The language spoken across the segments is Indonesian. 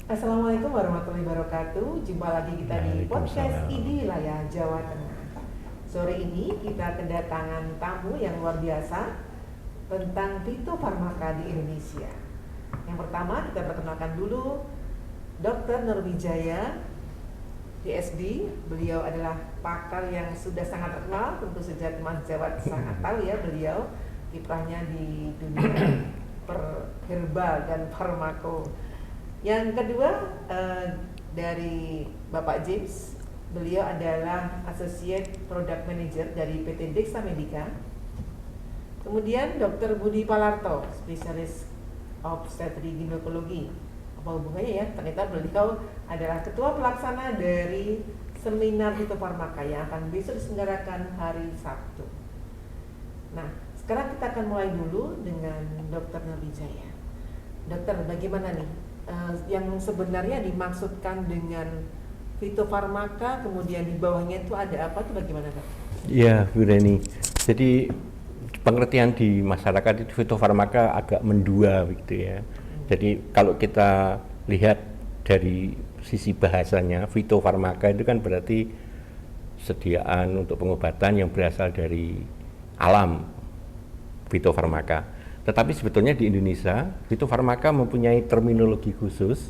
Assalamualaikum warahmatullahi wabarakatuh. Jumpa lagi kita di podcast Waalaikumsalam. ID Wilayah Jawa Tengah. Sore ini kita kedatangan tamu yang luar biasa tentang fitofarmaka di Indonesia. Yang pertama kita perkenalkan dulu Dr. Nurwijaya, PhD. Beliau adalah pakar yang sudah sangat terkenal, tentu saja teman Jawa sangat tahu ya beliau kiprahnya di dunia herbal dan farmako. Yang kedua dari Bapak James, beliau adalah Associate Product Manager dari PT Dexa Medica. Kemudian Dr. Budi Palarto, spesialis obstetri ginekologi. Apa hubungannya ya? Ternyata beliau adalah ketua pelaksana dari seminar fitofarmaka yang akan besok diselenggarakan hari Sabtu. Nah, sekarang kita akan mulai dulu dengan Dr. Nurwijaya. Dokter, bagaimana nih yang sebenarnya dimaksudkan dengan fitofarmaka, kemudian di bawahnya itu ada apa, itu bagaimana Dok? Ya, Bu Reni. Jadi pengertian di masyarakat itu fitofarmaka agak mendua gitu ya. Jadi kalau kita lihat dari sisi bahasanya, fitofarmaka itu kan berarti sediaan untuk pengobatan yang berasal dari alam, fitofarmaka. Tetapi sebetulnya di Indonesia, fitofarmaka mempunyai terminologi khusus,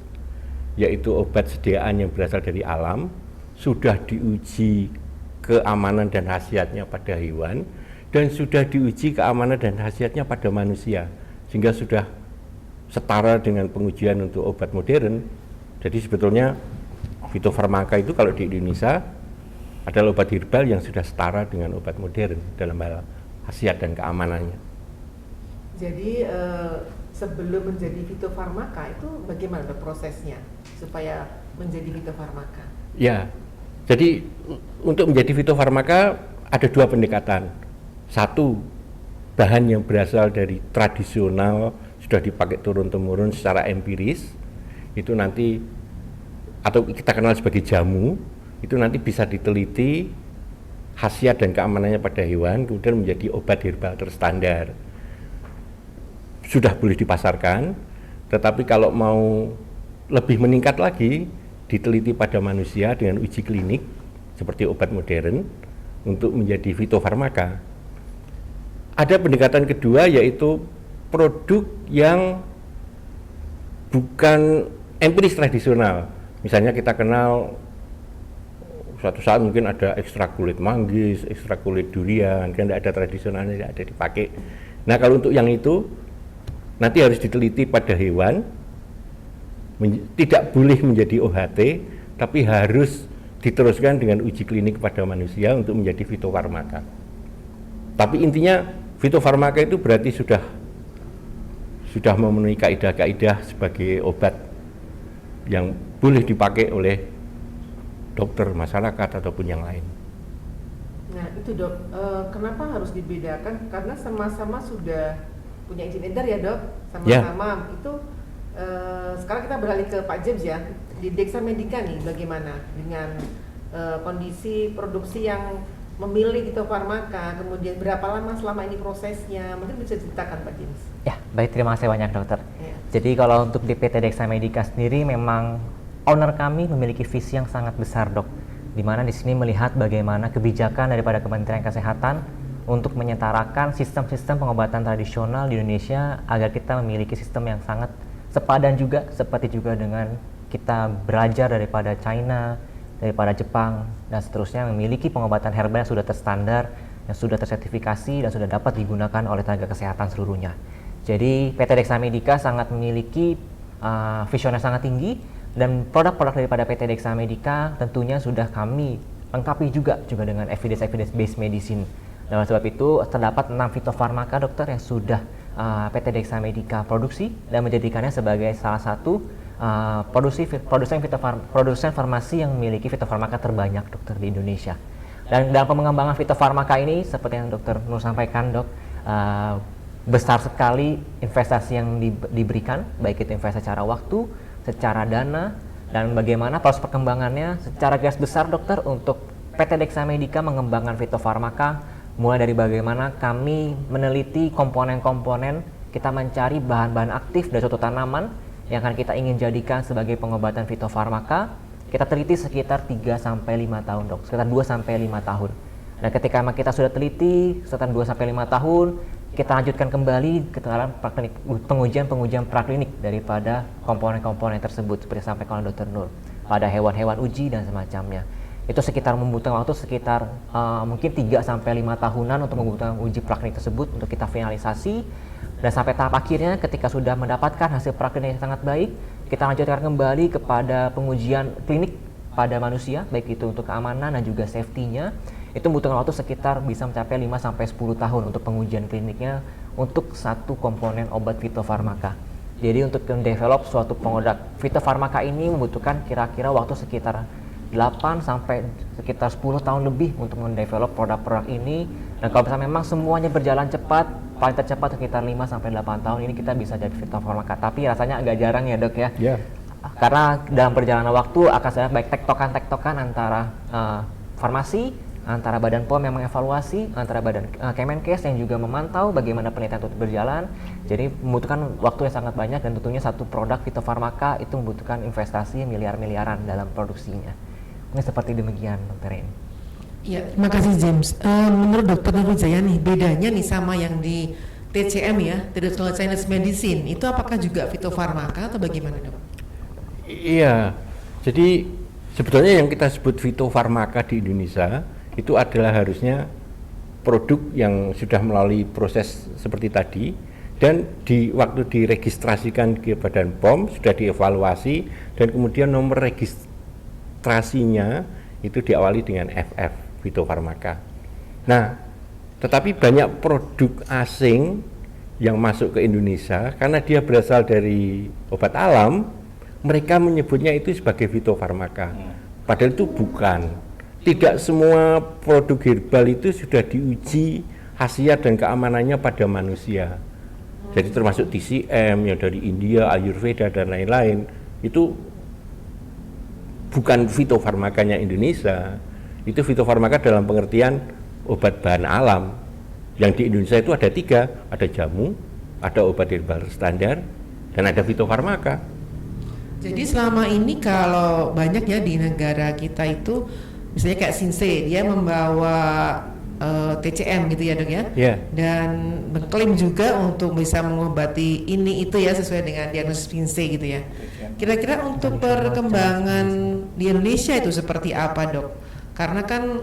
yaitu obat sediaan yang berasal dari alam, sudah diuji keamanan dan khasiatnya pada hewan, dan sudah diuji keamanan dan khasiatnya pada manusia, sehingga sudah setara dengan pengujian untuk obat modern. Jadi sebetulnya fitofarmaka itu kalau di Indonesia adalah obat herbal yang sudah setara dengan obat modern dalam hal khasiat dan keamanannya. Jadi sebelum menjadi fitofarmaka itu bagaimana prosesnya supaya menjadi fitofarmaka? Ya, jadi untuk menjadi fitofarmaka ada dua pendekatan. Satu, bahan yang berasal dari tradisional, sudah dipakai turun-temurun secara empiris, itu nanti, atau kita kenal sebagai jamu, itu nanti bisa diteliti khasiat dan keamanannya pada hewan, kemudian menjadi obat herbal terstandar. Sudah boleh dipasarkan, tetapi kalau mau lebih meningkat lagi, diteliti pada manusia dengan uji klinik seperti obat modern untuk menjadi fitofarmaka. Ada pendekatan kedua, yaitu produk yang bukan empiris tradisional. Misalnya kita kenal suatu saat mungkin ada ekstrak kulit manggis, ekstrak kulit durian, kan tidak ada tradisionalnya, tidak ada dipakai. Nah, kalau untuk yang itu nanti harus diteliti pada hewan, tidak boleh menjadi OHT, tapi harus diteruskan dengan uji klinik pada manusia untuk menjadi fitofarmaka. Tapi intinya fitofarmaka itu berarti sudah memenuhi kaidah-kaidah sebagai obat yang boleh dipakai oleh dokter, masyarakat ataupun yang lain. Nah itu Dok, kenapa harus dibedakan? Karena sama-sama sudah punya izin edar ya Dok, sama-sama itu. Sekarang kita beralih ke Pak James ya, di Dexa Medica nih bagaimana dengan kondisi produksi yang memilih fitofarmaka, kemudian berapa lama selama ini prosesnya, mungkin bisa ceritakan Pak James? Ya, baik, terima kasih banyak dokter. Ya. Jadi kalau untuk di PT Dexa Medica sendiri, memang owner kami memiliki visi yang sangat besar Dok, di mana di sini melihat bagaimana kebijakan daripada Kementerian Kesehatan untuk menyetarakan sistem-sistem pengobatan tradisional di Indonesia agar kita memiliki sistem yang sangat sepadan juga, seperti juga dengan kita belajar daripada China, daripada Jepang, dan seterusnya, memiliki pengobatan herbal yang sudah terstandar, yang sudah tersertifikasi, dan sudah dapat digunakan oleh tenaga kesehatan seluruhnya. Jadi PT Dexa Medica sangat memiliki visioner sangat tinggi, dan produk-produk daripada PT Dexa Medica tentunya sudah kami lengkapi juga dengan evidence-based medicine. Dan sebab itu terdapat 6 fitofarmaka dokter yang sudah PT Dexa Medica produksi dan menjadikannya sebagai salah satu produsen farmasi yang memiliki fitofarmaka terbanyak dokter di Indonesia. Dan dalam pengembangan fitofarmaka ini, seperti yang Dokter Nur sampaikan Dok, besar sekali investasi yang diberikan, baik itu investasi secara waktu, secara dana, dan bagaimana proses perkembangannya secara garis besar dokter untuk PT Dexa Medica mengembangkan fitofarmaka, mulai dari bagaimana kami meneliti komponen-komponen, kita mencari bahan-bahan aktif dari suatu tanaman yang akan kita ingin jadikan sebagai pengobatan fitofarmaka, kita teliti sekitar 3-5 tahun dok, sekitar 2-5 tahun. Dan ketika kita sudah teliti sekitar 2-5 tahun, kita lanjutkan kembali ke dalam pengujian praklinik daripada komponen-komponen tersebut seperti sampaikan oleh Dr. Nur pada hewan-hewan uji dan semacamnya. Itu sekitar membutuhkan waktu sekitar mungkin 3-5 tahunan untuk membutuhkan uji praklinik tersebut untuk kita finalisasi, dan sampai tahap akhirnya ketika sudah mendapatkan hasil praklinik yang sangat baik, kita lanjutkan kembali kepada pengujian klinik pada manusia, baik itu untuk keamanan dan juga safety-nya. Itu membutuhkan waktu sekitar bisa mencapai 5-10 tahun untuk pengujian kliniknya untuk satu komponen obat fitofarmaka. Jadi untuk mendevelop suatu produk fitofarmaka ini membutuhkan kira-kira waktu sekitar 8 sampai sekitar 10 tahun lebih untuk mendevelop produk-produk ini. Dan kalau misalnya memang semuanya berjalan cepat, paling tercepat sekitar 5 sampai 8 tahun ini kita bisa jadi fitofarmaka. Tapi rasanya agak jarang ya dok ya. Yeah. Karena dalam perjalanan waktu akan ada baik tektokan antara farmasi, antara Badan POM yang mengevaluasi, antara Badan Kemenkes yang juga memantau bagaimana penelitian itu berjalan. Jadi membutuhkan waktu yang sangat banyak, dan tentunya satu produk fitofarmaka itu membutuhkan investasi miliar-miliaran dalam produksinya. Ini seperti demikian Dr. Eni. Ya, terima kasih James. Menurut Dr. Nur Wijaya nih, bedanya nih sama yang di TCM ya, Traditional Chinese Medicine, itu apakah juga fitofarmaka atau bagaimana dok? Iya, jadi sebetulnya yang kita sebut fitofarmaka di Indonesia itu adalah harusnya produk yang sudah melalui proses seperti tadi, dan waktu diregistrasikan ke Badan POM sudah dievaluasi, dan kemudian nomor registrasinya itu diawali dengan FF, fitofarmaka. Nah, tetapi banyak produk asing yang masuk ke Indonesia karena dia berasal dari obat alam, mereka menyebutnya itu sebagai fitofarmaka. Padahal itu bukan. Tidak semua produk herbal itu sudah diuji khasiat dan keamanannya pada manusia. Jadi termasuk TCM yang dari India, Ayurveda dan lain-lain, itu bukan fitofarmakanya Indonesia. Itu fitofarmaka dalam pengertian obat bahan alam. Yang di Indonesia itu ada 3, ada jamu, ada obat herbal standar, dan ada fitofarmaka. Jadi selama ini kalau banyak ya di negara kita itu, misalnya kayak Sinsei, dia membawa TCM gitu ya dok ya, dan mengklaim juga untuk bisa mengobati ini itu ya sesuai dengan diagnosis Sinsei gitu ya. Kira-kira untuk perkembangan di Indonesia itu seperti apa dok? Karena kan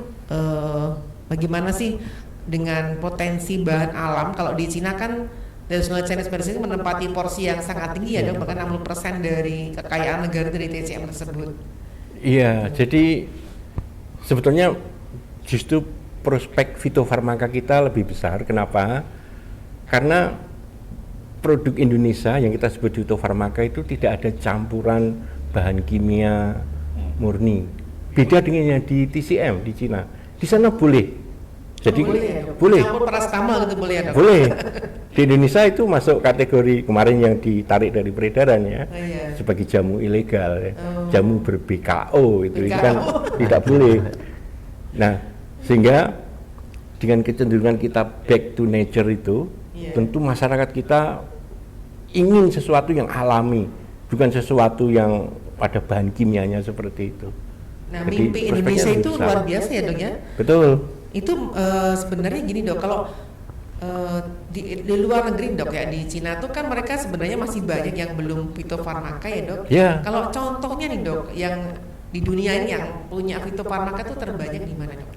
bagaimana sih dengan potensi bahan alam? Kalau di Cina kan Traditional Chinese Medicine menempati porsi yang sangat tinggi ya dok, bahkan 60% dari kekayaan negara dari TCM tersebut. Iya, jadi sebetulnya justru prospek fitofarmaka kita lebih besar. Kenapa? Karena produk Indonesia yang kita sebut fitofarmaka itu tidak ada campuran bahan kimia murni. Beda dengan yang di TCM di Cina. Di sana boleh. Jadi boleh. Campur paracetamol gitu boleh ya dok? Boleh. Di Indonesia itu masuk kategori kemarin yang ditarik dari peredaran ya, sebagai jamu ilegal ya. Jamu ber-BKO itu kan tidak boleh. Nah, sehingga dengan kecenderungan kita back to nature itu, tentu masyarakat kita ingin sesuatu yang alami, bukan sesuatu yang pada bahan kimianya seperti itu. Nah, jadi, mimpi Indonesia itu luar biasa ya dok ya? Betul. Itu sebenarnya gini dok, kalau di luar negeri dok ya, di Cina tuh kan mereka sebenarnya masih banyak yang belum fitofarmaka ya dok. Kalau contohnya nih dok, yang di dunia ini yang punya fitofarmaka itu terbanyak di mana dok?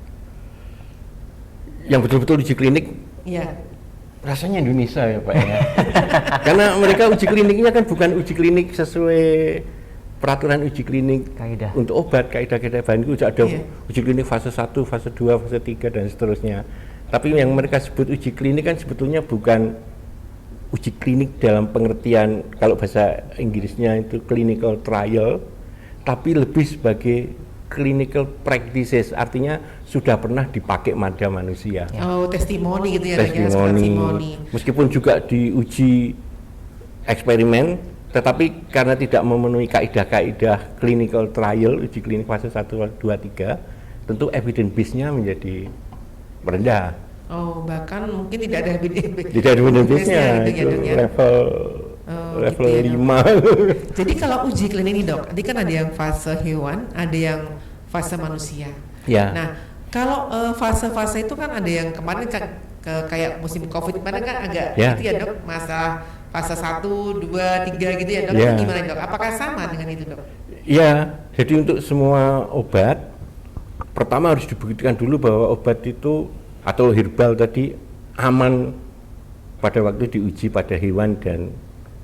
Yang betul-betul uji klinik? Iya. Rasanya Indonesia ya Pak ya. Karena mereka uji kliniknya kan bukan uji klinik sesuai peraturan uji klinik kaidah untuk obat, kaidah-kaidah bahan itu ada uji klinik fase 1, fase 2, fase 3 dan seterusnya. Tapi yang mereka sebut uji klinik kan sebetulnya bukan uji klinik dalam pengertian kalau bahasa Inggrisnya itu clinical trial, tapi lebih sebagai clinical practices, artinya sudah pernah dipakai pada manusia. Oh, testimoni gitu ya. Testimoni. Meskipun juga diuji eksperimen, tetapi karena tidak memenuhi kaidah-kaidah clinical trial, uji klinik fase 1, 2, 3, tentu evidence base-nya menjadi rendah. Oh, bahkan mungkin tidak ada evidence base. Tidak ada evidence base-nya, itu level level gitu ya, Dok. 5. Jadi kalau uji klinik ini dok, tadi kan ada yang fase hewan, ada yang fase manusia. Ya. Nah, kalau fase-fase itu kan ada yang kemarin kan kayak musim COVID kemarin kan agak Ya. gitu ya dok, masalah fase 1, 2, 3 gitu ya dok. Ya. Itu gimana dok? Apakah sama dengan itu dok? Ya, jadi untuk semua obat pertama harus dibuktikan dulu bahwa obat itu atau herbal tadi aman pada waktu diuji pada hewan dan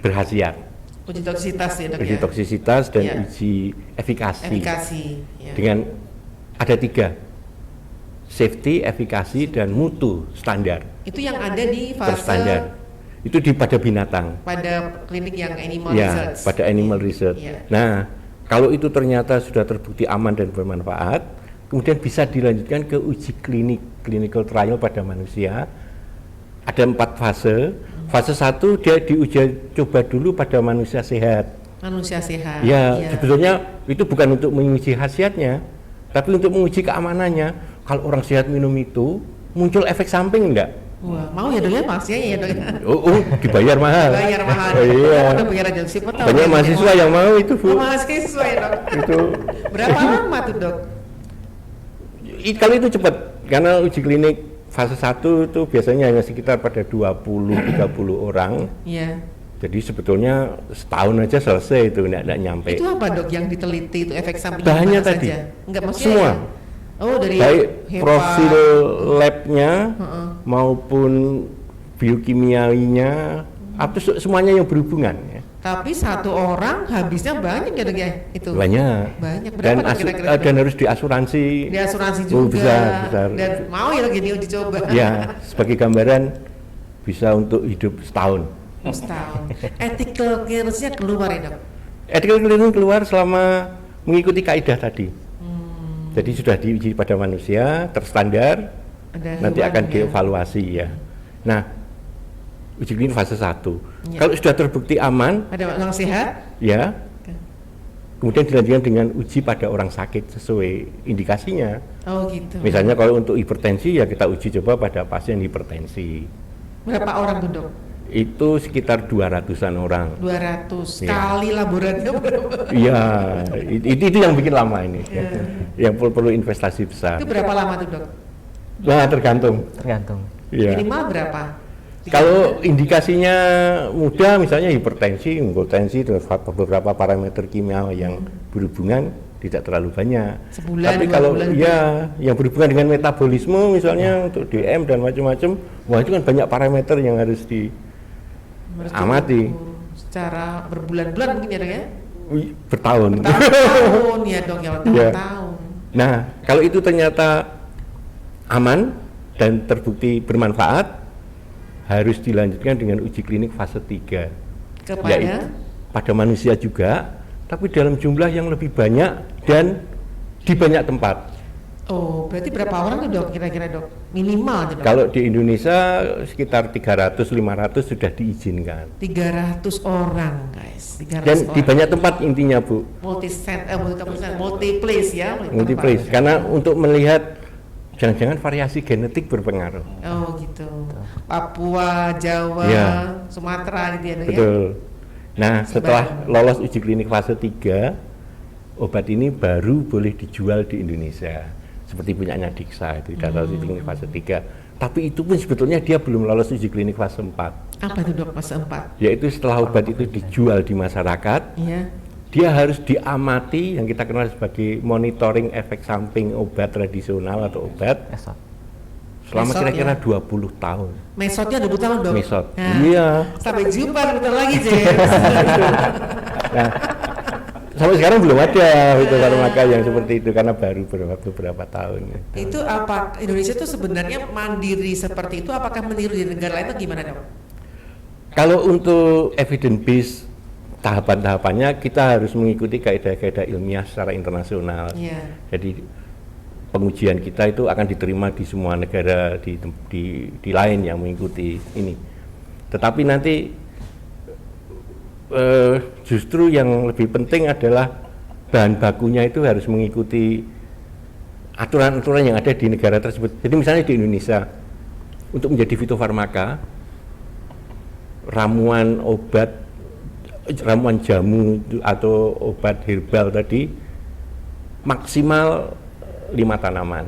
berkhasiat. Uji toksitas ya dok Uji ya? toksisitas dan Ya. uji efikasi. Efikasi. Ya. Dengan ada 3, safety, efikasi, dan mutu standar. Itu yang ada di fase Berstandar. Itu pada binatang. pada klinik yang animal Ya, research. pada animal research. Ya. Nah, kalau itu ternyata sudah terbukti aman dan bermanfaat, kemudian bisa dilanjutkan ke uji klinik, clinical trial pada manusia. Ada 4 fase. Fase 1 dia diuji coba dulu pada manusia sehat. Manusia sehat. Ya, Iya. sebetulnya itu bukan untuk menguji khasiatnya, tapi untuk menguji keamanannya. Kalau orang sehat minum itu, muncul efek samping enggak? Wah, mau ya dok ya maksudnya ya dok ya. Dibayar mahal. Bayar mahal. Oh, iya. Udah bayar aja siapa tahu. Banyak ya, mahasiswa yang mau itu, Bu. Oh, mahasiswa ya dok. Itu Berapa lama tuh dok? kalau itu cepat, karena uji klinik fase 1 itu biasanya hanya sekitar pada 20-30 orang. Iya. Jadi sebetulnya setahun aja selesai itu, enggak nyampe. Itu apa dok yang diteliti itu efek samping Bahannya mana tadi. saja? Enggak maksudnya Semua. ya? Oh dari Baik HEPA. profil labnya Heeh. maupun biokimiainya, semuanya yang berhubungan ya. Tapi satu orang habisnya banyak ya dok ya itu. Banyak. Banyak. Berapa Dan, dok kira-kira? Dok? dan harus diasuransi. Di asuransi Oh, juga. besar. Dan mau ya lagi uji coba. Ya, sebagai gambaran bisa untuk hidup setahun. Setahun. Ethical clearance-nya keluar ya dok. Ethical clearance keluar selama mengikuti kaidah tadi. Jadi sudah diuji pada manusia, terstandar, Ada nanti hewan akan ya. dievaluasi ya. Nah, uji klinik fase 1. Ya. Kalau sudah terbukti aman, Ada orang sehat. ya, kemudian dilanjutkan dengan uji pada orang sakit sesuai indikasinya. Oh gitu. Misalnya kalau untuk hipertensi ya kita uji coba pada pasien hipertensi. Berapa orang tuh dok? Itu sekitar 200-an orang. 200 Ya. kali laboratorium berapa? Iya, itu yang bikin lama ini. Ya. Yang perlu investasi besar. Itu berapa lama tuh dok? Nah, tergantung. Tergantung. Iya. Minimal berapa? Kalau indikasinya mudah, misalnya hipertensi, hipotensi, beberapa parameter kimia yang berhubungan tidak terlalu banyak. Sebulan, Tapi 2 kalau bulan ya yang berhubungan dengan metabolisme, misalnya untuk DM dan macam-macam, wah itu kan banyak parameter yang harus Harus amati. diukur secara berbulan-bulan mungkin ya dok ya? Bertahun. Tahun ya dok ya, Iya. tahun. Nah, kalau itu ternyata aman dan terbukti bermanfaat, harus dilanjutkan dengan uji klinik fase 3. Kepada Yaitu pada manusia juga, tapi dalam jumlah yang lebih banyak dan di banyak tempat. oh berarti berapa orang tuh dok kira-kira dok? Minimal tuh dok. Kalau di Indonesia sekitar 300-500 sudah diizinkan. 300 orang guys. 300 Dan di orang. banyak tempat intinya, Bu. multi place ya. Multiplex. Karena untuk melihat jangan-jangan variasi genetik berpengaruh. Oh gitu. Papua, Jawa, Iya. Sumatera gitu ya dok ya. Betul. Nah, setelah Sebaran. lolos uji klinik fase 3, obat ini baru boleh dijual di Indonesia. Seperti punyanya Dixa itu data uji klinik fase 3. Tapi itu pun sebetulnya dia belum lolos uji klinik fase 4. Apa itu dok fase 4? Yaitu setelah obat itu dijual di masyarakat, Iya. dia harus diamati yang kita kenal sebagai monitoring efek samping obat tradisional atau obat Esot. selama Mesot, kira-kira ya. 20 tahun. Mesotnya 20 tahun dok. Mesot. Nah, Iya. Sampai jumpa bentar lagi James. Nah, sampai sekarang belum ada itu farmaka yang seperti itu karena baru beberapa tahun. Itu apa Indonesia tuh sebenarnya mandiri seperti itu? Apakah meniru di negara lain atau gimana dok? Kalau untuk evidence based tahapan-tahapannya kita harus mengikuti kaidah-kaidah ilmiah secara internasional. Iya. Jadi pengujian kita itu akan diterima di semua negara di lain yang mengikuti ini. Tetapi nanti justru yang lebih penting adalah bahan bakunya itu harus mengikuti aturan-aturan yang ada di negara tersebut. Jadi misalnya di Indonesia untuk menjadi fitofarmaka, ramuan obat ramuan jamu atau obat herbal tadi maksimal 5 tanaman.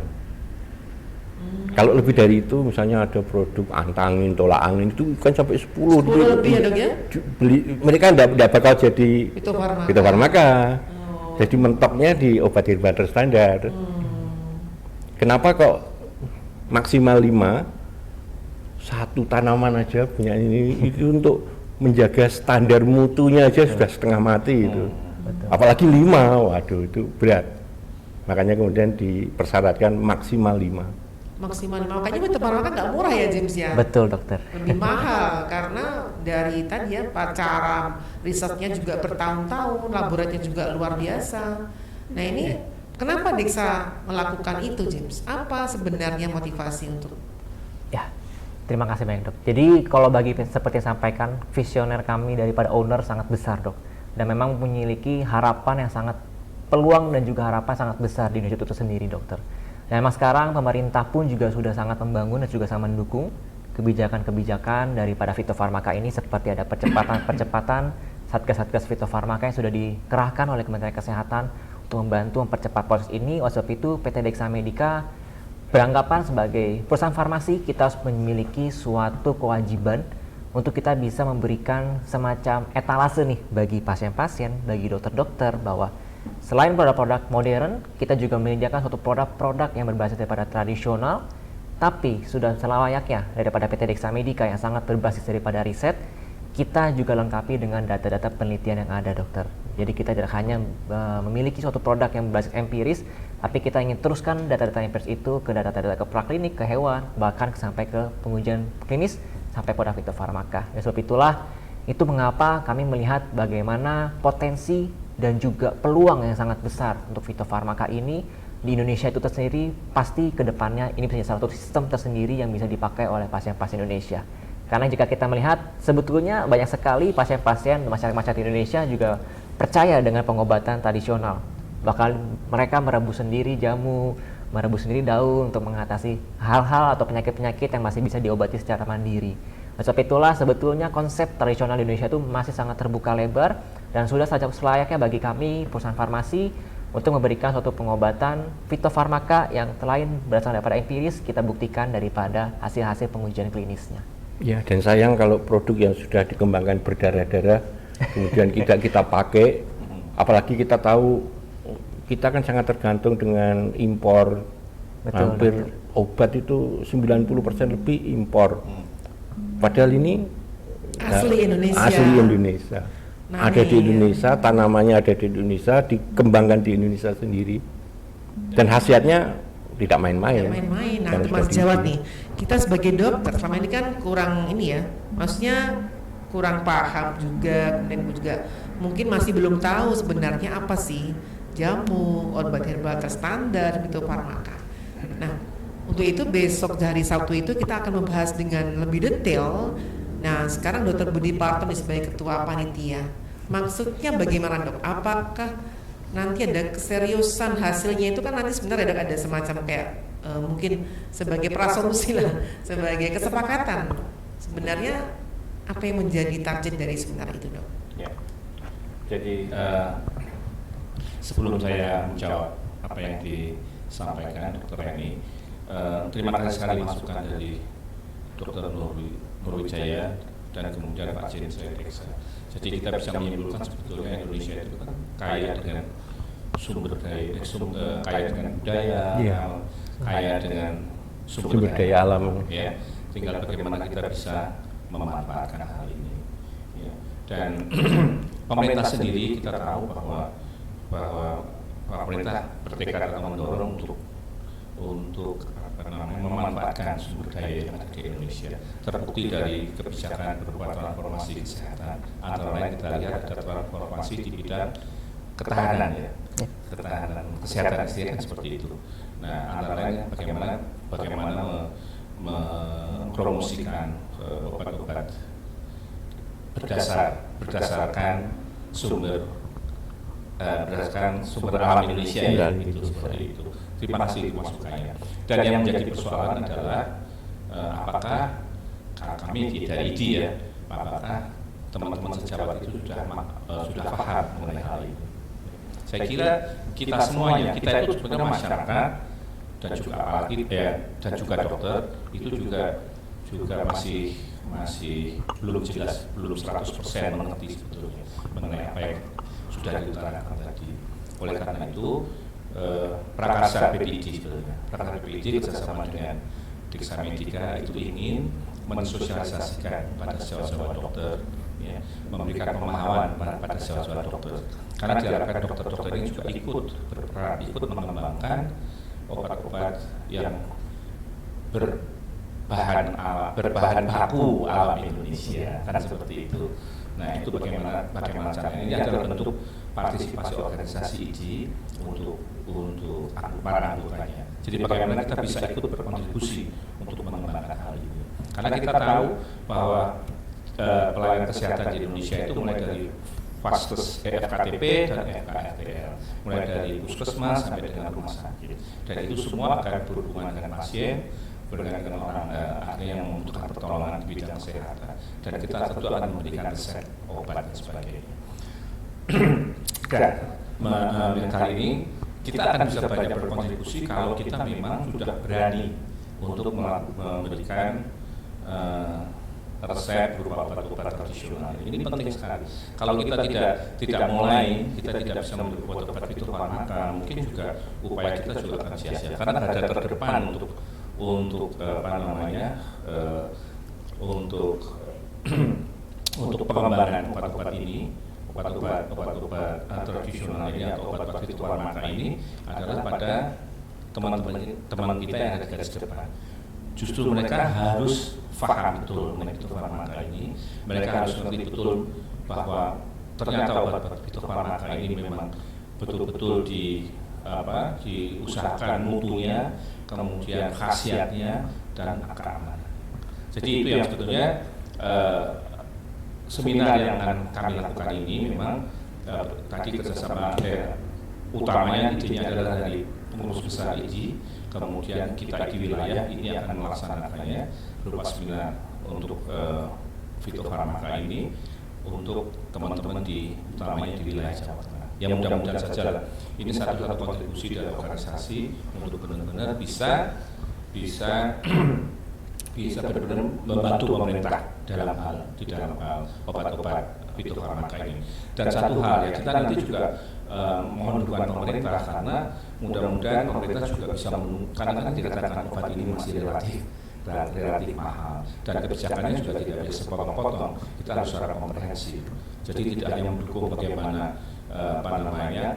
Kalau lebih dari itu, misalnya ada produk antangin, tolak angin, itu kan sampai 10 lebih ya dok ya? Mereka tidak bakal jadi fitofarmaka. Oh. Jadi mentoknya di obat herbal terstandar. Kenapa kok maksimal 5? Satu tanaman aja punya ini itu untuk menjaga standar mutunya aja sudah setengah mati itu. Apalagi 5, waduh itu berat. Makanya kemudian dipersyaratkan maksimal 5. Maksimal 5, makanya fitofarmaka nggak murah ya James ya? Betul dokter. Lebih mahal karena dari tadi ya cara risetnya juga bertahun-tahun, laboratoriumnya juga luar biasa. Nah ini kenapa Dexa melakukan itu James? Apa sebenarnya motivasi untuk? Ya, terima kasih banyak dok. Jadi kalau bagi seperti yang sampaikan, visioner kami daripada owner sangat besar dok. Dan memang memiliki harapan yang sangat, peluang dan juga harapan sangat besar di Indonesia itu sendiri dokter. Dan memang sekarang pemerintah pun juga sudah sangat membangun dan juga sangat mendukung kebijakan-kebijakan daripada fitofarmaka ini, seperti ada percepatan satgas-satgas fitofarmaka yang sudah dikerahkan oleh Kementerian Kesehatan untuk membantu mempercepat proses ini. Oleh sebab itu PT Dexa Medica beranggapan sebagai perusahaan farmasi kita harus memiliki suatu kewajiban untuk kita bisa memberikan semacam etalase nih bagi pasien-pasien, bagi dokter-dokter, bahwa selain produk-produk modern, kita juga menyediakan suatu produk-produk yang berbasis daripada tradisional, tapi sudah selayaknya daripada PT Dexa Medica yang sangat berbasis daripada riset, kita juga lengkapi dengan data-data penelitian yang ada dokter. Jadi kita tidak hanya memiliki suatu produk yang berbasis empiris, tapi kita ingin teruskan data-data empiris itu ke data-data ke praklinik, ke hewan, bahkan sampai ke pengujian klinis, sampai produk fitofarmaka. Dan sebab itulah, itu mengapa kami melihat bagaimana potensi dan juga peluang yang sangat besar untuk fitofarmaka ini di Indonesia itu tersendiri. Pasti ke depannya ini bisa salah satu sistem tersendiri yang bisa dipakai oleh pasien-pasien Indonesia. Karena jika kita melihat, sebetulnya banyak sekali pasien-pasien masyarakat di Indonesia juga percaya dengan pengobatan tradisional. Bahkan mereka merebus sendiri jamu, merebus sendiri daun untuk mengatasi hal-hal atau penyakit-penyakit yang masih bisa diobati secara mandiri. Sebab itulah sebetulnya konsep tradisional di Indonesia itu masih sangat terbuka lebar dan sudah selayaknya bagi kami perusahaan farmasi untuk memberikan suatu pengobatan fitofarmaka yang selain berasal daripada empiris, kita buktikan daripada hasil-hasil pengujian klinisnya. Ya, dan sayang kalau produk yang sudah dikembangkan berdarah-darah kemudian kita pakai, apalagi kita tahu kita kan sangat tergantung dengan impor. Betul, hampir betul. Obat itu 90% lebih impor. Padahal ini asli Indonesia. Nah, ada di Indonesia, tanamannya ada di Indonesia, dikembangkan di Indonesia sendiri. Dan khasiatnya tidak main-main. Nah, itu Mas Jawad nih. Kita sebagai dokter selama ini kan kurang ini ya. Maksudnya kurang paham juga, kemudian juga mungkin masih belum tahu sebenarnya apa sih jamu, obat herbal terstandar, fitofarmaka. Nah, untuk itu besok dari Sabtu itu kita akan membahas dengan lebih detail. Nah, sekarang Dr. Budi Parton sebagai ketua panitia. Maksudnya bagaimana dok? Apakah nanti ada keseriusan hasilnya itu kan nanti sebenarnya ada semacam kayak mungkin sebagai prasolusi lah, sebagai kesepakatan. Sebenarnya apa yang menjadi target dari seminar itu dok? Ya. Jadi sebelum saya menjawab apa yang disampaikan Dr. Reni, terima kasih sekali masukan dari Dr. Nurwijaya dan kemudian Pak James Dexa. Jadi kita bisa menyimpulkan sebetulnya Indonesia itu kan kaya dengan sumber daya, kaya dengan budaya, kaya dengan sumber daya alam. Ya, tinggal bagaimana kita bisa memanfaatkan hal ini. Ya. Dan pemerintah sendiri kita tahu bahwa pemerintah bertekad atau mendorong untuk memanfaatkan sumber daya yang ada di Indonesia. Terbukti dari kebijakan berupa transformasi kesehatan. Antara lain kita lihat ada transformasi di bidang ketahanan ya, ketahanan kesehatan kan seperti itu. Nah, antara lain bagaimana mempromosikan obat-obat berdasarkan sumber alam Indonesia ya, itu seperti itu. Terima kasih masukannya. Dan yang menjadi persoalan adalah apakah kami dari ID ya, apakah teman-teman sejawat itu sudah paham mengenai hal ini. Saya kira kita semuanya, kita itu sebenarnya masyarakat dan juga apalagi dan juga dokter itu juga masih belum jelas, belum 100% mengerti sebetulnya mengenai apa yang sudah diutarakan tadi. Oleh karena itu Prakarsa PPID sebetulnya, Prakarsa PPID bersama dengan Diksa Medika itu ingin mensosialisasikan pada sejawat-sejawat dokter, ya, memberikan pemahaman pada sejawat-sejawat dokter. Karena diharapkan dokter-dokter ini juga ikut mengembangkan obat-obat yang berbahan baku alam Indonesia, kan seperti itu. Nah, itu bagaimana caranya. Ini adalah bentuk partisipasi organisasi IDI untuk para anggotanya. Jadi bagaimana kita bisa ikut berkontribusi untuk mengembangkan hal ini. Karena kita tahu bahwa pelayanan kesehatan di Indonesia itu mulai dari Vaskes, FKTP dan FKRTL, mulai dari puskesmas sampai dengan rumah sakit. Dan itu semua akan berhubungan dengan pasien, berhubungan dengan orang yang membutuhkan pertolongan di bidang kesehatan. Dan kita tentu akan memberikan resep obat dan sebagainya. Dan kali ini kita akan bisa banyak berkontribusi kalau kita memang sudah berani untuk memberikan resep berupa obat-obat tradisional. Ini penting sekali. Kalau kita tidak mulai, kita tidak bisa membuat obat fitofarmaka, mungkin juga upaya kita juga akan sia-sia. Karena ada terdepan untuk pengembangan obat-obat ini, obat-obat tradisional ini atau obat-obat fitofarmaka ini adalah pada teman-teman kita yang ada di garis depan. Justru mereka harus paham betul mengenai fitofarmaka ini. Mereka harus mengerti betul bahwa ternyata obat-obat fitofarmaka ini memang betul-betul diusahakan mutunya, kemudian khasiatnya dan keamanan. Jadi itu yang sebetulnya seminar yang akan kami lakukan ini memang tadi kerjasama utamanya idenya adalah dari pengurus besar IDI, kemudian kita di wilayah ini akan melaksanakannya berupa seminar untuk fitofarmaka ini untuk teman-teman utamanya di wilayah Jawa Tengah. Yang mudah-mudahan saja ini satu kontribusi dari organisasi untuk benar-benar bisa benar-benar membantu pemerintah dalam hal obat-obat fitofarmaka ini. Dan satu hal ya, kita nanti juga mohon dukungan pemerintah karena mudah-mudahan pemerintah juga bisa karena kan dikatakan obat ini masih relatif mahal dan kebijakannya juga tidak bisa sepotong-potong. Kita harus secara komprehensif. Jadi tidak hanya mendukung bagaimana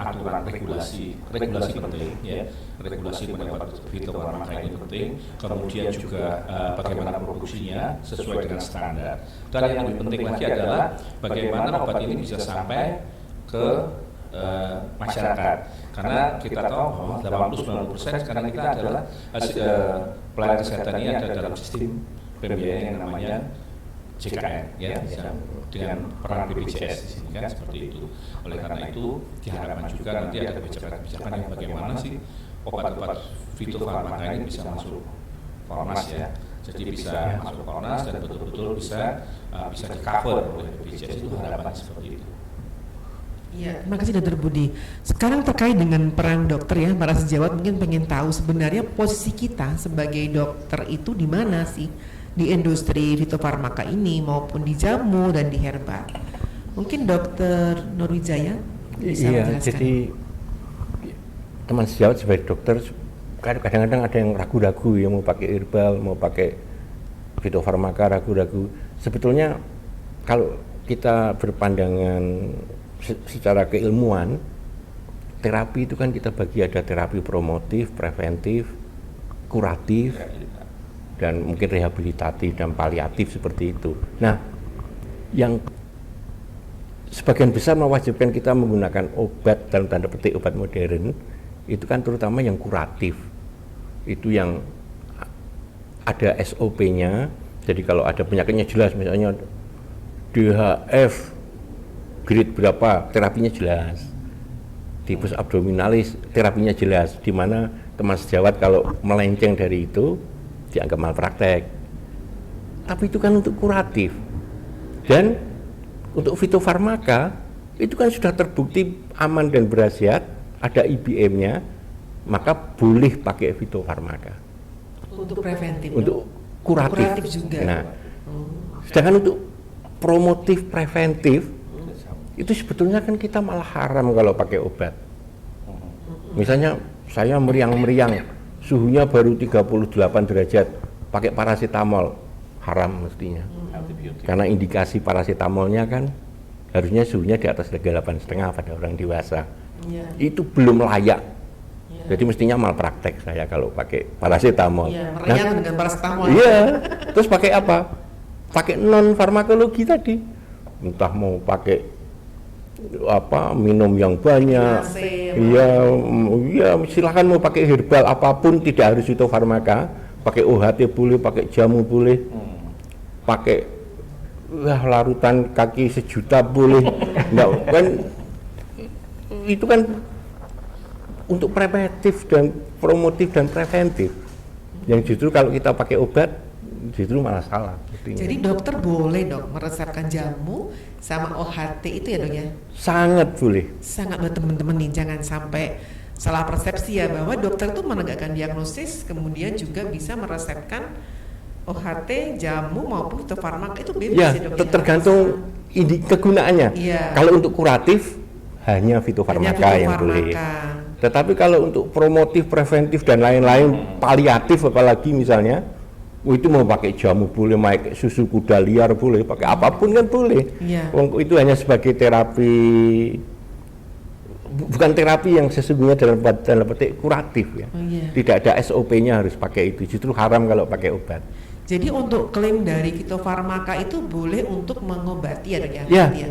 aturan regulasi penting ya, regulasi mengenai fitofarmaka ini penting, kemudian juga bagaimana produksinya sesuai dengan standar, dan yang lebih penting lagi adalah bagaimana obat ini bisa sampai ke masyarakat, karena kita tahu bahwa 80-90% sekarang kita adalah pelayanan kesehatan ini ada dalam sistem pembiayaan yang namanya JKN ya, dengan peran BPJS di sini kan seperti itu. Oleh karena itu diharapkan juga nanti ada kebijakan-kebijakan yang bagaimana sih obat-obat fitofarmaka ini bisa masuk Fornas ya. Jadi bisa masuk Fornas dan betul-betul bisa di-cover oleh BPJS, itu harapan seperti itu. Iya, terima kasih Dr. Budi. Sekarang terkait dengan peran dokter ya, para sejawat mungkin pengen tahu sebenarnya posisi kita sebagai dokter itu di mana sih di industri fitofarmaka ini maupun di jamu dan di herbal. Mungkin Dr. Nurwijaya bisa menjelaskan. Jadi teman sejawat sebagai dokter kadang-kadang ada yang ragu-ragu ya mau pakai herbal, mau pakai fitofarmaka, ragu-ragu. Sebetulnya kalau kita berpandangan secara keilmuan, terapi itu kan kita bagi ada terapi promotif, preventif, kuratif, dan mungkin rehabilitatif dan paliatif seperti itu. Nah, yang sebagian besar mewajibkan kita menggunakan obat dalam tanda petik obat modern itu kan terutama yang kuratif. Itu yang ada SOP-nya. Jadi kalau ada penyakitnya jelas, misalnya DHF grade berapa, terapinya jelas. Tipus abdominalis, terapinya jelas. Di mana teman sejawat kalau melenceng dari itu dianggap malpraktek. Tapi itu kan untuk kuratif. Dan untuk fitofarmaka itu kan sudah terbukti aman dan berkhasiat, ada IBM-nya, maka boleh pakai fitofarmaka. Untuk preventif. Untuk kuratif. Kuratif juga. Nah, sedangkan untuk promotif preventif itu sebetulnya kan kita malah haram kalau pakai obat. Misalnya saya meriang-meriang, suhunya baru 38 derajat, pakai paracetamol, haram mestinya. Antibiotik. Karena indikasi paracetamolnya kan harusnya suhunya di atas 38,5 pada orang dewasa. Iya. Itu belum layak. Iya. Jadi mestinya malpraktek saya kalau pakai paracetamol. Iya, Nah, meriang dengan paracetamol. iya, terus pakai apa? Pakai non farmakologi tadi. Entah mau pakai apa, minum yang banyak. Iya, iya, silakan mau pakai herbal apapun, tidak harus fitofarmaka. Pakai OHT boleh, pakai jamu boleh. Pakai larutan kaki 1 juta boleh. Enggak, kan itu kan untuk preventif dan promotif dan preventif. Yang justru kalau kita pakai obat justru malah salah. Jadi dokter boleh dok meresepkan jamu sama OHT itu ya dok ya? Sangat boleh. Sangat buat teman-teman nih, jangan sampai salah persepsi ya, bahwa dokter tuh menegakkan diagnosis kemudian juga bisa meresepkan OHT, jamu maupun fitofarmaka, itu bebas Ya, ya dok ya? tergantung kegunaannya. Iya. Kalau untuk kuratif hanya fitofarmaka yang boleh. Tetapi kalau untuk promotif, preventif dan lain-lain, paliatif apalagi misalnya, itu mau pakai jamu boleh, pakai susu kuda liar boleh, pakai apapun kan boleh. Iya. Itu hanya sebagai terapi, bukan terapi yang sesungguhnya dalam petik kuratif ya. Oh, iya. Tidak ada SOP-nya harus pakai itu, justru haram kalau pakai obat. Jadi untuk klaim dari fitofarmaka itu boleh untuk mengobati ya dok ya? Ya. Berarti ya?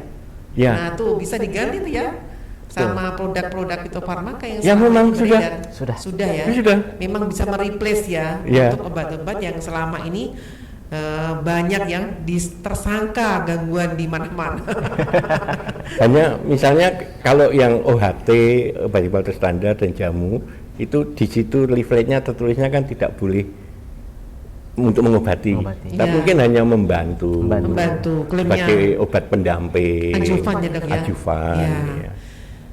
Ya. Nah tuh bisa diganti tuh ya sama produk-produk fitofarmaka yang Ya, selama memang ini beredar. Sudah ya. Sudah. Memang bisa mereplace ya, Ya. untuk obat-obat yang selama ini banyak yang tersangka gangguan di mana-mana. Hanya misalnya kalau yang OHT, obat-obat standar dan jamu, itu di situ leafletnya tertulisnya kan tidak boleh untuk mengobati. Tapi Ya. mungkin hanya membantu. Membantu klaimnya sebagai obat pendamping. ajuvan ya dok ya. Ajuvan, Ya. ya.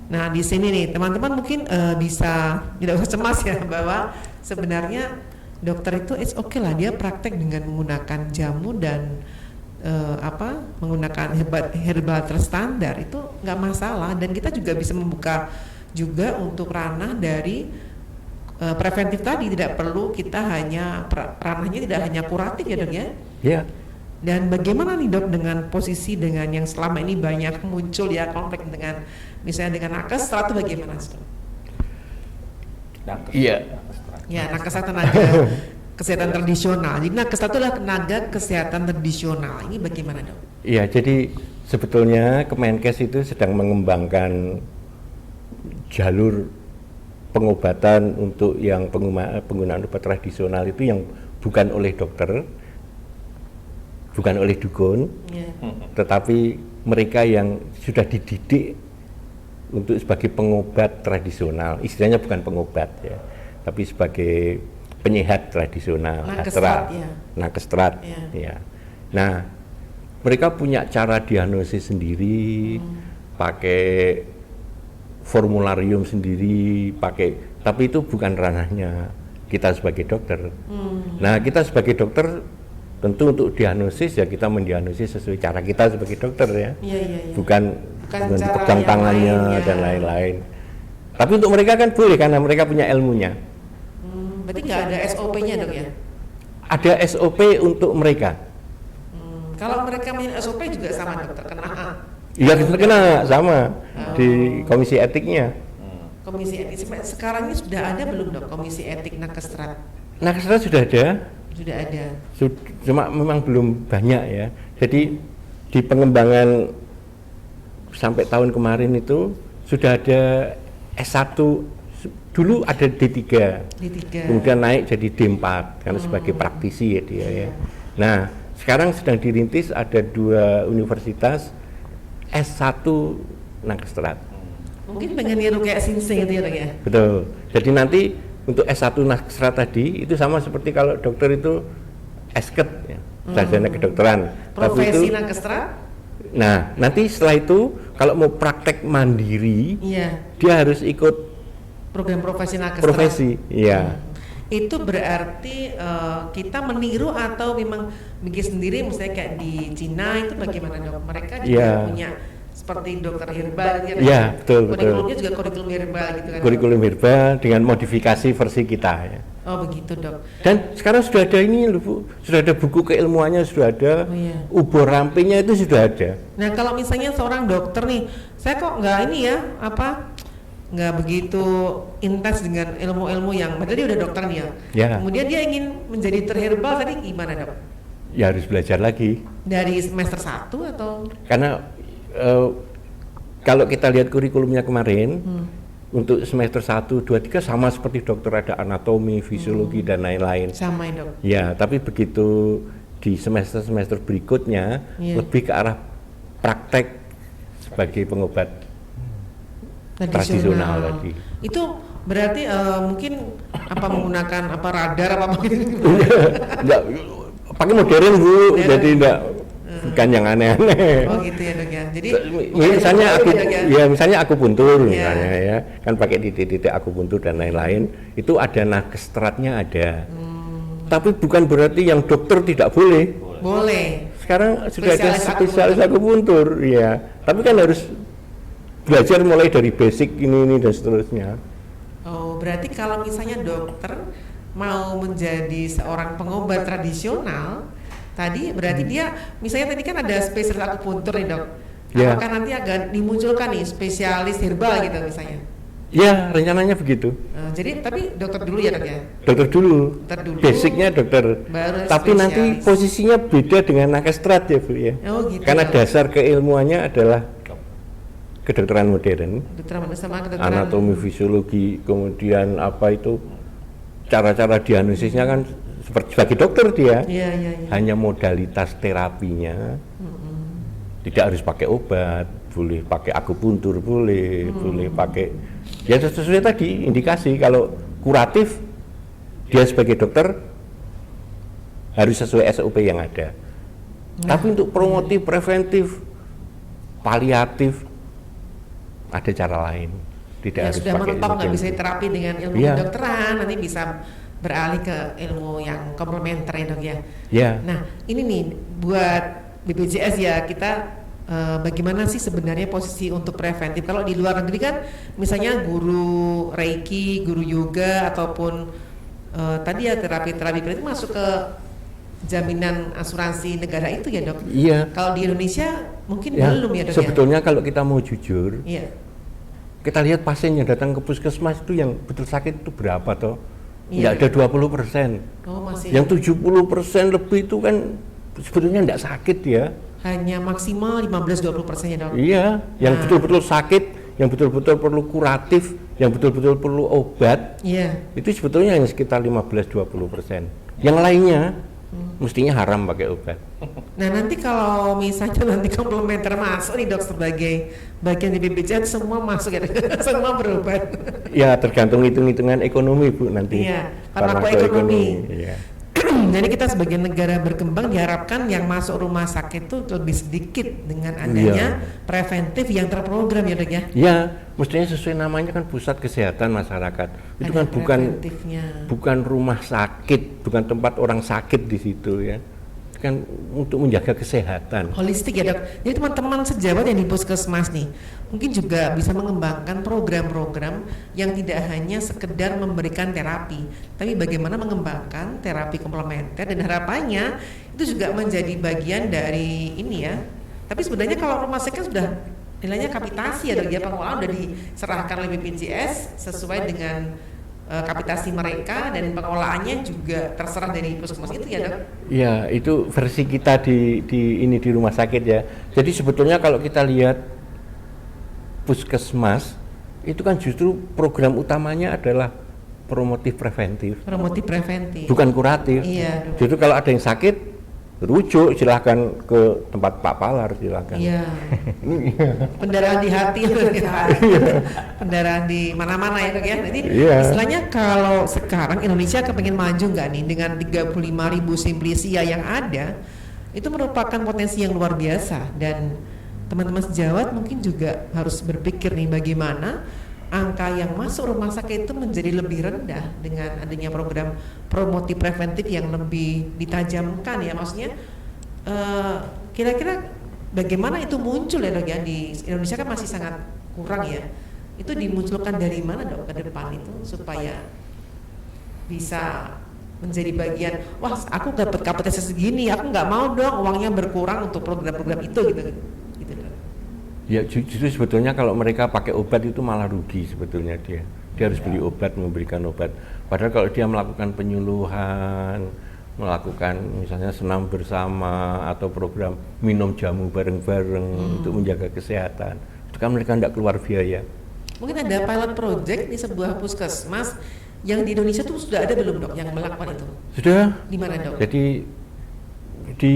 Nah di sini nih teman-teman mungkin bisa tidak usah cemas ya, bahwa sebenarnya dokter itu it's okay lah dia praktek dengan menggunakan jamu dan menggunakan herbal terstandar, itu nggak masalah, dan kita juga bisa membuka juga untuk ranah dari preventif tadi. Tidak perlu kita hanya ranahnya tidak hanya kuratif ya dok ya. Ya. Dan bagaimana nih dok dengan posisi dengan yang selama ini banyak muncul ya konflik dengan misalnya dengan nakes, itu bagaimana dok? Iya. Ya, nakes tenaga kesehatan tradisional. Jadi nakes itu adalah tenaga kesehatan tradisional. Ini bagaimana dok? Iya, jadi sebetulnya Kemenkes itu sedang mengembangkan jalur pengobatan untuk yang penggunaan obat tradisional itu yang bukan oleh dokter, bukan oleh dukun, Ya. tetapi mereka yang sudah dididik untuk sebagai pengobat tradisional. Istilahnya bukan pengobat ya, tapi sebagai penyehat tradisional, Nakestrat, ya. nakestrat, Ya. ya. Nah, mereka punya cara diagnosis sendiri, pakai formularium sendiri, tapi itu bukan ranahnya kita sebagai dokter. Nah, kita sebagai dokter tentu untuk diagnosis ya kita mendiagnosis sesuai cara kita sebagai dokter ya. Iya, iya, iya. Bukan cara pegang yang tangannya lain, ya. dan lain-lain. Tapi untuk mereka kan boleh karena mereka punya ilmunya. Berarti nggak ada SOP-nya dok ya? Ada SOP untuk mereka. Kalau mereka punya SOP juga sama dokter kena Iya, kena sama di komisi etiknya. komisi etik. Sekarang ini sudah ada belum dok komisi etik nakestrat? Nakestrat sudah ada. Sudah ada. Cuma memang belum banyak ya. Jadi di pengembangan sampai tahun kemarin itu sudah ada S1, dulu ada D3, kemudian naik jadi D4 karena sebagai praktisi ya dia ya. Nah sekarang sedang dirintis ada 2 universitas S1 nakestrat. Mungkin pengen niru kayak Sinsing gitu ya dok ya? Betul. Jadi nanti untuk S1 nakestrat tadi itu sama seperti kalau dokter itu esket ya, sarjana kedokteran. Tapi itu Profesi nakestrat? Nah, nanti setelah itu kalau mau praktek mandiri, Iya, dia harus ikut program profesional kesetaraan. profesi. Iya. Itu berarti kita meniru atau memang bikin sendiri, misalnya kayak di Cina itu bagaimana dok? Mereka juga Iya. punya seperti dokter herbal gitu Iya, betul, betul. Kurikulumnya juga kurikulum herbal gitu kan? Kurikulum herbal dengan modifikasi versi kita ya. Oh begitu dok. Dan sekarang sudah ada ini loh Bu, sudah ada buku keilmuannya, sudah ada Oh, iya. ubor rampingnya itu sudah ada. Nah kalau misalnya seorang dokter nih, saya kok nggak ini ya, nggak begitu intens dengan ilmu-ilmu yang, padahal dia udah dokter nih ya. Ya. Kemudian dia ingin menjadi dokter herbal tadi gimana dok? Ya harus belajar lagi. Dari semester 1 atau? Karena kalau kita lihat kurikulumnya kemarin, untuk semester 1, 2, 3 sama seperti dokter, ada anatomi, fisiologi dan lain-lain. Sama ya dok? Ya, tapi begitu di semester-semester berikutnya Iya. lebih ke arah praktek sebagai pengobat tradisional tadi. Itu berarti mungkin menggunakan radar apa gitu? Enggak, pakai modern Bu, Modern. jadi enggak bukan yang aneh-aneh. Oh gitu ya dok ya. Jadi Misalnya aku ya, dok, ya? ya misalnya akupuntur Iya. misalnya ya, kan pakai titik-titik akupuntur dan lain-lain, itu ada nakestratnya ada. Tapi bukan berarti yang dokter tidak boleh. Boleh. Sekarang sudah ada Spesialis spesialis akupuntur, ya. Tapi kan harus belajar mulai dari basic ini dan seterusnya. Oh berarti kalau misalnya dokter mau menjadi seorang pengobat tradisional, tadi berarti dia misalnya tadi kan ada spesialis akupuntur nih dok. Ya. Apakah nanti akan dimunculkan nih spesialis herbal gitu misalnya? Ya, rencananya begitu. Jadi tapi dokter dulu ya dok ya? Dokter dulu. Dokter dulu. Basicnya dokter. Baru Tapi nanti spesialis. posisinya beda dengan nakestrat ya Bu ya. Oh gitu. Karena dok. dasar keilmuannya adalah kedokteran modern, Dokter sama kedokteran. anatomi, fisiologi, kemudian apa itu cara-cara diagnosisnya kan seperti sebagai dokter dia. Iya iya iya. Hanya modalitas terapinya. Tidak harus pakai obat, boleh pakai akupuntur, boleh pakai ya sesuai tadi indikasi. Kalau kuratif dia sebagai dokter harus sesuai SOP yang ada. Tapi untuk promotif, preventif, paliatif ada cara lain. Tidak Ya harus sudah pakai mentok nggak ilmu bisa gitu. terapi dengan ilmu Iya. kedokteran, nanti bisa beralih ke ilmu yang komplementer ya dok ya. Ya. Nah ini nih buat BPJS ya, kita bagaimana sih sebenarnya posisi untuk preventif? Kalau di luar negeri kan misalnya guru reiki, guru yoga ataupun tadi ya terapi-terapi itu masuk ke jaminan asuransi negara itu ya dok. Iya. Kalau di Indonesia mungkin Ya, belum ya dok sebetulnya kalau kita mau jujur, ya. Iya. kita lihat pasien yang datang ke puskesmas itu yang betul sakit itu berapa toh? Iya. Nggak ada 20%. Oh masih. Yang 70% lebih itu kan sebetulnya nggak sakit ya. Hanya maksimal 15-20% ya dok. Iya, yang Nah. betul-betul sakit, yang betul-betul perlu kuratif, yang betul-betul perlu obat, Iya. itu sebetulnya hanya sekitar 15-20%. Yang lainnya mestinya haram pakai obat. Nah nanti kalau misalnya nanti komplementer masuk nih dok sebagai bagian di BPJS semua masuk ya dok? Semua berobat. Ya tergantung hitung-hitungan ekonomi Bu nanti. Iya, farmakoekonomi. Farmakoekonomi, Iya. Jadi kita sebagai negara berkembang diharapkan yang masuk rumah sakit itu lebih sedikit dengan adanya preventif yang terprogram ya dok ya. Ya, mestinya sesuai namanya kan pusat kesehatan masyarakat. Itu Ada kan preventifnya. bukan rumah sakit, bukan tempat orang sakit di situ ya. Kan untuk menjaga kesehatan. Holistik ya dok. Jadi teman-teman sejawat yang di puskesmas nih mungkin juga bisa mengembangkan program-program yang tidak hanya sekedar memberikan terapi, tapi bagaimana mengembangkan terapi komplementer dan harapannya itu juga menjadi bagian dari ini ya. Tapi sebenarnya kalau rumah sakit sudah nilainya kapitasi ya dok ya, pengelolaan sudah diserahkan oleh BPJS sesuai dengan kapitasi mereka dan pengelolaannya juga terserah dari puskesmas itu ya dok. Ya, itu versi kita di rumah sakit ya. Jadi sebetulnya kalau kita lihat puskesmas itu kan justru program utamanya adalah promotif preventif, Promotif preventif. bukan kuratif. Iya, dok. Justru kalau ada yang sakit rujuk silahkan ke tempat Pak Palar silahkan. Iya. Pendarahan di hati, pendarahan di mana-mana ya dok ya. Jadi Iya. istilahnya kalau sekarang Indonesia kepengen maju nggak nih dengan 35.000 simplisia yang ada, itu merupakan potensi yang luar biasa dan teman-teman sejawat mungkin juga harus berpikir nih bagaimana angka yang masuk rumah sakit itu menjadi lebih rendah dengan adanya program promotif preventif yang lebih ditajamkan ya, maksudnya kira-kira bagaimana itu muncul ya dok ya, di Indonesia kan masih sangat kurang ya, itu dimunculkan dari mana dok ke depan itu supaya bisa menjadi bagian, wah aku dapat kapasitas segini, aku nggak mau dong uangnya berkurang untuk program-program itu gitu dok. Ya justru sebetulnya kalau mereka pakai obat itu malah rugi sebetulnya dia harus beli obat, memberikan obat. Padahal kalau dia melakukan penyuluhan, melakukan misalnya senam bersama atau program minum jamu bareng-bareng untuk menjaga kesehatan, itu kan mereka tidak keluar biaya. Mungkin ada pilot project di sebuah puskesmas yang di Indonesia tuh sudah ada belum dok yang melakukan itu? Sudah. Di mana dok? Jadi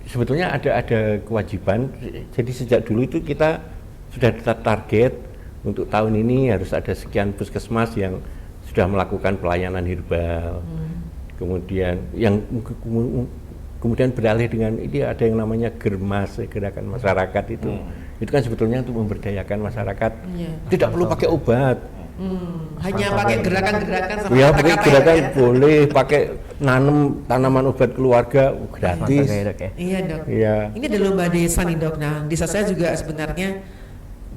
sebetulnya ada kewajiban. Jadi sejak dulu itu kita sudah target untuk tahun ini harus ada sekian puskesmas yang sudah melakukan pelayanan herbal. Kemudian kemudian beralih dengan ini ada yang namanya Germas, gerakan masyarakat itu. Itu kan sebetulnya untuk memberdayakan masyarakat. Tidak perlu pakai obat. Hanya pakai gerakan-gerakan sama ya, pakai kata-kata gerakan ya. boleh, pakai nanam tanaman obat keluarga gratis. Iya dok. Iya. Ini ada lomba desa nih dok. Nah desa saya juga sebenarnya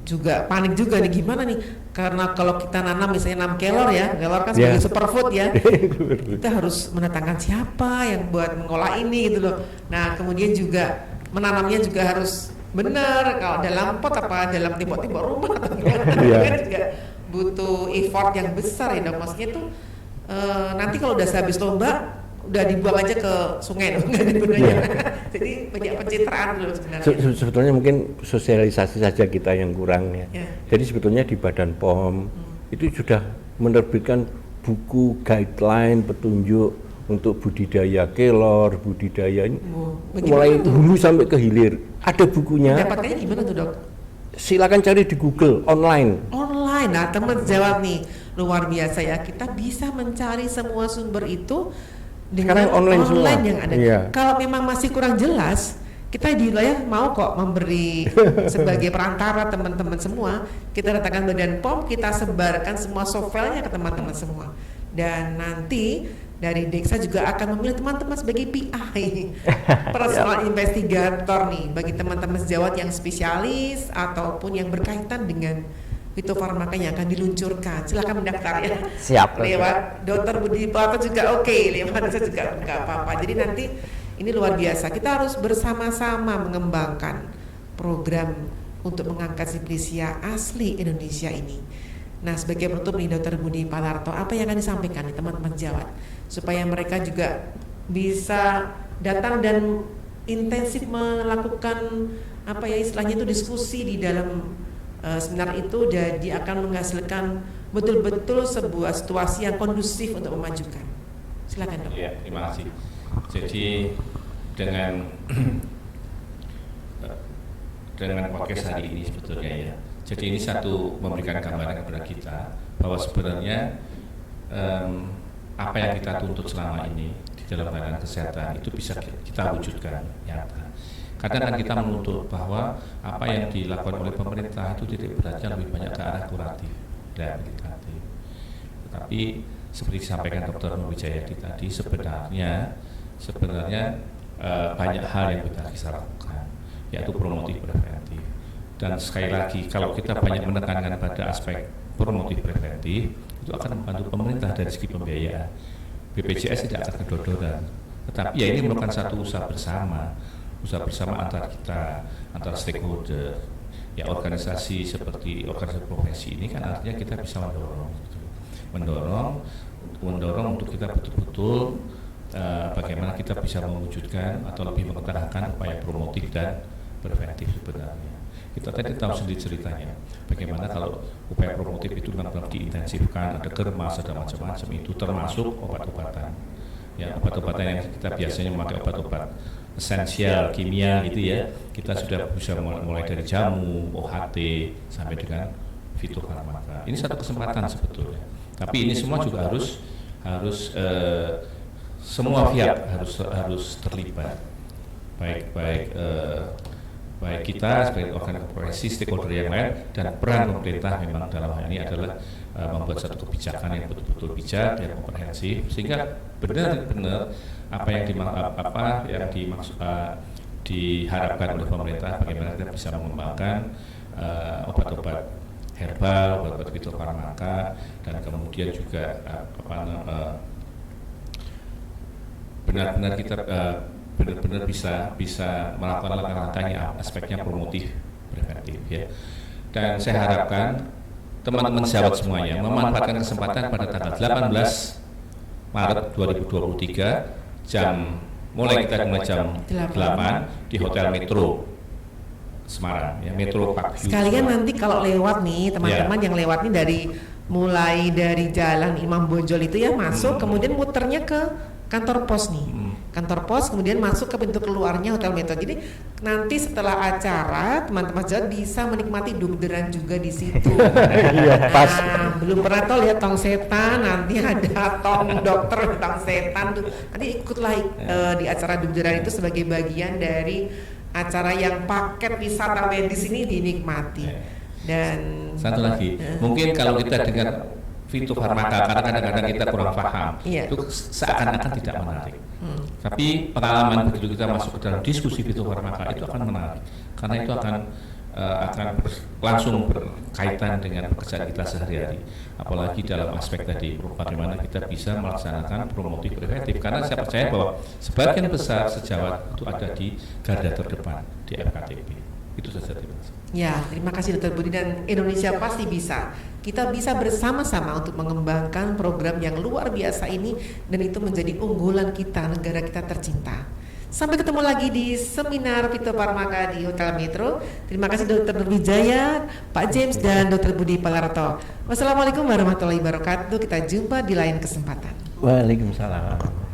juga panik juga nih, gimana nih, karena kalau kita nanam misalnya 6 kelor ya, kelor kan sebagai superfood ya, kita harus mendatangkan siapa yang buat mengolah ini gitu loh. Nah kemudian juga menanamnya juga harus benar, kalau dalam pot apa dalam tembok-tembok rumah atau gimana, kan juga butuh effort yang besar ya dok. Maksudnya tuh nanti kalau udah habis lomba udah dibuang aja ke sungai dong, nggak ada gunanya. Jadi banyak pencitraan dulu sebenarnya. Sebetulnya mungkin sosialisasi saja kita yang kurang ya. Jadi sebetulnya di Badan POM itu sudah menerbitkan buku guideline petunjuk untuk budidaya kelor, budidaya ini mulai hulu sampai ke hilir. Ada bukunya. Dapatnya gimana tuh dok? Silakan cari di Google online. Online, nah teman jawab nih luar biasa ya. Kita bisa mencari semua sumber itu dengan online semua yang ada. Kalau memang masih kurang jelas, kita di wilayah mau kok memberi sebagai perantara teman-teman semua. Kita datangkan Badan POM, kita sebarkan semua softwarenya ke teman-teman semua. Dan nanti dari Deksa juga akan memilih teman-teman sebagai PI, personal investigator nih, bagi teman-teman sejawat yang spesialis ataupun yang berkaitan dengan fitofarmaka yang akan diluncurkan. Silakan mendaftar ya. Siap. Lewat Dr. Budi Plato juga lewat saya juga nggak apa-apa. Jadi nanti ini luar biasa. Kita harus bersama-sama mengembangkan program untuk mengangkat Siblisia asli Indonesia ini. Nah, sebagai penutup nih Dr. Budi Palarto, apa yang akan disampaikan nih teman-teman sejawat supaya mereka juga bisa datang dan intensif melakukan apa ya istilahnya itu diskusi di dalam seminar itu, jadi akan menghasilkan betul-betul sebuah situasi yang kondusif untuk memajukan. Silakan dok. Ya, terima kasih. Jadi dengan podcast hari ini sebetulnya ya. Jadi ini satu memberikan gambaran kepada kita bahwa sebenarnya apa yang kita tuntut selama ini di dalam pelayanan kesehatan itu bisa kita wujudkan nyata. Kadang kan kita menuntut bahwa apa yang dilakukan oleh pemerintah itu titik beratnya lebih banyak ke arah kuratif dan rehabilitatif. Tetapi seperti disampaikan Dr. Wijayadi tadi, sebenarnya banyak hal yang bisa lakukan, yaitu promotif preventif. Dan sekali lagi, kalau kita banyak menekankan pada aspek promotif preventif, itu akan membantu pemerintah dari segi pembiayaan. BPJS tidak akan kedodoran, tetapi ya ini merupakan satu usaha bersama antar kita, antar stakeholder. Ya, organisasi seperti organisasi profesi ini kan artinya kita bisa mendorong untuk kita betul-betul bagaimana kita bisa mewujudkan atau lebih mengedepankan upaya promotif dan preventif sebenarnya. Kita tadi tahu sendiri ceritanya, bagaimana kalau upaya promotif itu benar-benar diintensifkan, ada germas, ada macam-macam, itu termasuk obat-obatan. Ya, obat-obatan yang kita biasanya memakai obat-obat esensial kimia gitu ya, kita sudah bisa mulai dari jamu, OHT sampai dengan fitofarmaka. Ini satu kesempatan sebetulnya. Tapi ini semua juga harus semua pihak harus terlibat, baik baik kita sebagai organ profesi, stakeholder yang lain, dan peran pemerintah memang dalam hal ini adalah membuat satu kebijakan yang betul-betul bijak dan komprehensif, sehingga benar-benar apa yang diharapkan oleh pemerintah, bagaimana kita bisa mengembangkan obat-obat herbal, obat-obat fitofarmaka, dan kemudian juga benar-benar kita benar-benar bisa melakukan langkah-langkahnya, aspeknya promotif, preventif ya. Dan saya harapkan teman-teman sejawat semuanya memanfaatkan kesempatan pada tanggal 18 Maret 2023 mulai jam 8 di Hotel Metro Semarang ya, Metro Park View. Sekalian nanti kalau lewat nih teman-teman yang lewat nih mulai dari Jalan Imam Bonjol itu ya masuk, kemudian muternya ke kantor pos nih. Kantor pos kemudian masuk ke pintu keluarnya Hotel Metro. Jadi nanti setelah acara teman-teman sejawat bisa menikmati dugderan juga di situ. Iya, pas. Nah, belum pernah tau lihat tong setan, nanti ada tong dokter tong setan tuh. Nanti ikutlah di acara dugderan itu sebagai bagian dari acara yang paket wisata medis ini dinikmati. Dan satu lagi, mungkin kalau kita dengar fitofarmaka, karena kadang-kadang kita kurang paham, itu seakan-akan tidak menarik. Tapi pengalaman begitu kita masuk ke dalam diskusi fitofarmaka itu akan menarik, karena itu akan langsung berkaitan dengan pekerjaan kita sehari-hari. Apalagi dalam aspek tadi, bagaimana kita bisa melaksanakan promotif preventif. Karena saya percaya bahwa sebagian besar sejawat itu ada di garda terdepan di FKTP. Itu saja terima kasih. Ya, terima kasih Dr. Budi, dan Indonesia pasti bisa. Kita bisa bersama-sama untuk mengembangkan program yang luar biasa ini, dan itu menjadi unggulan kita, negara kita tercinta. Sampai ketemu lagi di seminar Fitofarmaka di Hotel Metro. Terima kasih Dr. Nurwijaya, Pak James, dan Dr. Budi Palaroto. Wassalamualaikum warahmatullahi wabarakatuh. Kita jumpa di lain kesempatan. Waalaikumsalam.